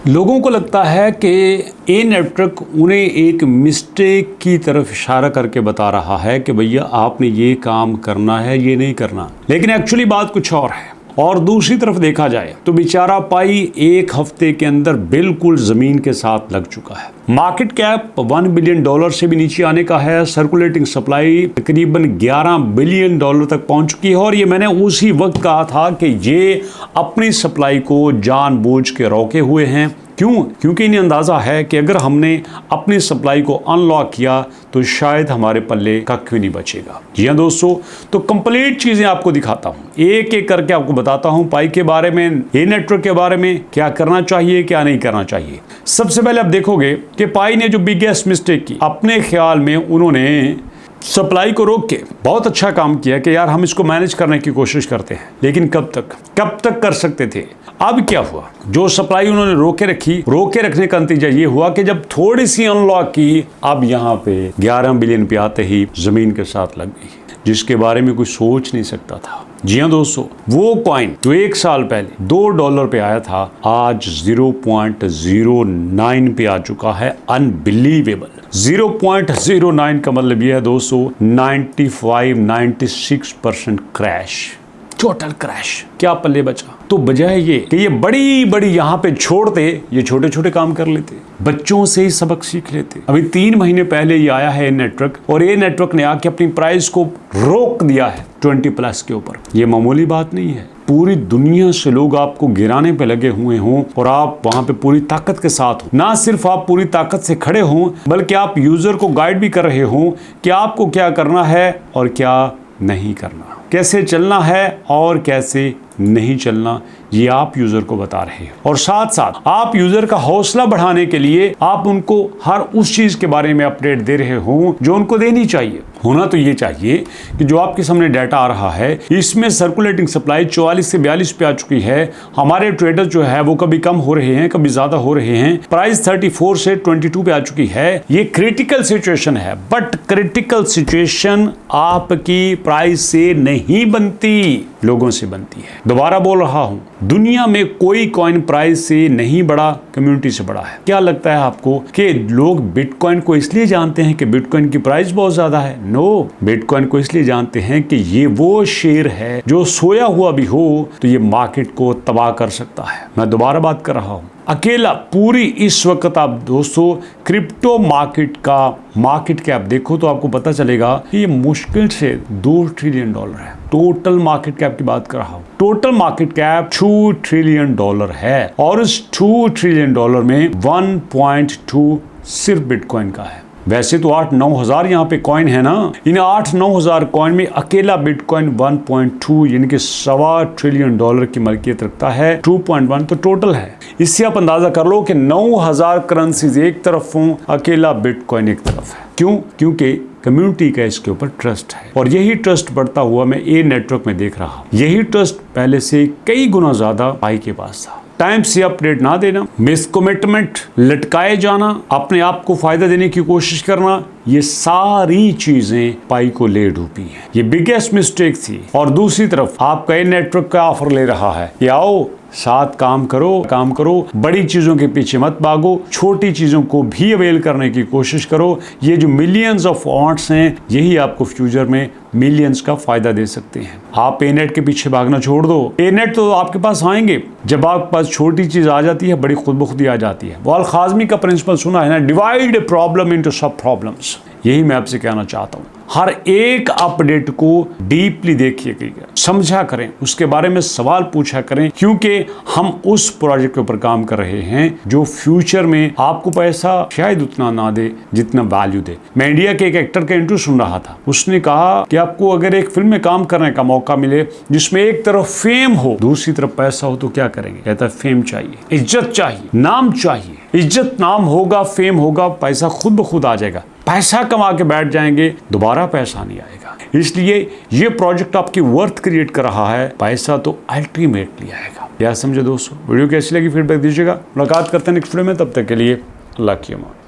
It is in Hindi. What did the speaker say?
लोगों को लगता है कि ए नेटवर्क उन्हें एक मिस्टेक की तरफ इशारा करके बता रहा है कि भैया आपने ये काम करना है, ये नहीं करना, लेकिन एक्चुअली बात कुछ और है। और दूसरी तरफ देखा जाए तो बेचारा पाई एक हफ्ते के अंदर बिल्कुल जमीन के साथ लग चुका है। मार्केट कैप $1 बिलियन से भी नीचे आने का है। सर्कुलेटिंग सप्लाई तकरीबन $11 बिलियन तक पहुंच चुकी है। और ये मैंने उसी वक्त कहा था कि ये अपनी सप्लाई को जानबूझ के रोके हुए हैं। क्यों? क्योंकि इन्हें अंदाज़ा है कि अगर हमने अपनी सप्लाई को अनलॉक किया तो शायद हमारे पल्ले कख भी नहीं बचेगा। जी हाँ दोस्तों, तो कंप्लीट चीज़ें आपको दिखाता हूँ, एक एक करके आपको बताता हूँ पाई के बारे में, ए नेटवर्क के बारे में, क्या करना चाहिए क्या नहीं करना चाहिए। सबसे पहले आप देखोगे कि पाई ने जो बिगेस्ट मिस्टेक की, अपने ख्याल में उन्होंने सप्लाई को रोक के बहुत अच्छा काम किया कि यार हम इसको मैनेज करने की कोशिश करते हैं, लेकिन कब तक कर सकते थे। अब क्या हुआ, जो सप्लाई उन्होंने रोके रखने का नतीजा ये हुआ कि जब थोड़ी सी अनलॉक की, अब यहाँ पे 11 बिलियन पे आते ही जमीन के साथ लग गई, जिसके बारे में कोई सोच नहीं सकता था। जी हाँ दोस्तों, वो कॉइन जो एक साल पहले $2 पे आया था, आज 0.09 पे आ चुका है। अनबिलीवेबल। 0.09 का मतलब यह है दोस्तों 96% क्रैश, टोटल क्रैश। क्या पल्ले बचा? तो बजाय ये कि ये बड़ी यहाँ पे छोड़ते, ये छोटे छोटे काम कर लेते, बच्चों से ही सबक सीख लेते। अभी 3 महीने पहले ये आया है ए नेटवर्क, और ए नेटवर्क ने आके अपनी प्राइस को रोक दिया है 20+ के ऊपर। ये मामूली बात नहीं है। पूरी दुनिया से लोग आपको गिराने पे लगे हुए हों और आप वहां पे पूरी ताकत के साथ हो। ना सिर्फ आप पूरी ताकत से खड़े हों, बल्कि आप यूजर को गाइड भी कर रहे हों कि आपको क्या करना है और क्या नहीं करना, कैसे चलना है और कैसे नहीं चलना, ये आप यूजर को बता रहे हैं। और साथ साथ आप यूजर का हौसला बढ़ाने के लिए आप उनको हर उस चीज के बारे में अपडेट दे रहे हो जो उनको देनी चाहिए। होना तो ये चाहिए कि जो आपके सामने डाटा आ रहा है, इसमें सर्कुलेटिंग सप्लाई 44 से 42 पे आ चुकी है। हमारे ट्रेडर जो है वो कभी कम हो रहे हैं, कभी ज्यादा हो रहे हैं। प्राइस 34 से 22 पे आ चुकी है। ये क्रिटिकल सिचुएशन है, बट क्रिटिकल सिचुएशन आपकी प्राइस से नहीं बनती, लोगों से बनती है। दोबारा बोल रहा हूं, दुनिया में कोई कॉइन प्राइस से नहीं बढ़ा, कम्युनिटी से बढ़ा है। क्या लगता है आपको कि लोग बिटकॉइन को इसलिए जानते हैं कि बिटकॉइन की प्राइस बहुत ज्यादा है? नो, बिटकॉइन को इसलिए जानते हैं कि ये वो शेयर है जो सोया हुआ भी हो तो ये मार्केट को तबाह कर सकता है। मैं दोबारा बात कर रहा हूं, अकेला पूरी इस वक्त आप दोस्तों क्रिप्टो मार्केट का मार्केट कैप देखो तो आपको पता चलेगा कि ये मुश्किल से $2 ट्रिलियन है। टोटल मार्केट कैप की बात कर रहा हूं। टोटल मार्केट कैप $2 ट्रिलियन है, और इस $2 ट्रिलियन में 1.2 सिर्फ बिटकॉइन का है। वैसे तो 8-9 हजार यहाँ पे कॉइन है ना, इन 8-9 हजार कॉइन में अकेला बिटकॉइन 1.2 यानी कि $1.25 ट्रिलियन की मलकियत रखता है। 2.1 तो टोटल है। इससे आप अंदाजा कर लो कि 9000 करेंसीज एक तरफ हों, अकेला बिटकॉइन एक तरफ है। क्यों? क्योंकि कम्युनिटी का इसके ऊपर ट्रस्ट है, और यही ट्रस्ट बढ़ता हुआ मैं ए नेटवर्क में देख रहा हूँ। यही ट्रस्ट पहले से कई गुना ज्यादा पाई के पास था। टाइम से अपडेट ना देना, मिसकमिटमेंट, लटकाए जाना, अपने आप को फायदा देने की कोशिश करना, ये सारी चीजें पाई को ले डूबी हैं। ये बिगेस्ट मिस्टेक थी। और दूसरी तरफ आपका ए नेटवर्क का ऑफर ले रहा है कि आओ साथ काम करो, बड़ी चीजों के पीछे मत भागो, छोटी चीजों को भी अवेल करने की कोशिश करो। ये जो मिलियंस ऑफ ऑट्स हैं, यही आपको फ्यूचर में मिलियंस का फायदा दे सकते हैं। आप ए नेट के पीछे भागना छोड़ दो। ए नेट तो आपके पास आएंगे जब आपके पास छोटी चीज आ जाती है, बड़ी खुद ब खुद ही आ जाती है। वो अल खाज़मी का प्रिंसिपल सुना है ना, डिवाइड ए प्रॉब्लम इनटू सब प्रॉब्लम्स। यही मैं आपसे कहना चाहता हूँ। हर एक अपडेट को डीपली देखिएगा, समझा करें, उसके बारे में सवाल पूछा करें, क्योंकि हम उस प्रोजेक्ट के ऊपर काम कर रहे हैं जो फ्यूचर में आपको पैसा शायद उतना ना दे जितना वैल्यू दे। मैं इंडिया के एक एक्टर का इंटरव्यू सुन रहा था। उसने कहा कि आपको अगर एक फिल्म में काम करने का मौका मिले जिसमें एक तरफ फेम हो, दूसरी तरफ पैसा हो, तो क्या करेंगे? कहता है फेम चाहिए, इज्जत चाहिए, नाम चाहिए। इज्जत, नाम होगा, फेम होगा, पैसा खुद ब खुद आ जाएगा। पैसा कमा के बैठ जाएंगे, दोबारा पैसा नहीं आएगा। इसलिए ये प्रोजेक्ट आपकी वर्थ क्रिएट कर रहा है, पैसा तो अल्टीमेटली आएगा। क्या समझे दोस्तों? वीडियो कैसी लगी फीडबैक दीजिएगा। मुलाकात करते हैं नेक्स्ट वीडियो में, तब तक के लिए अल्लाह की अमान।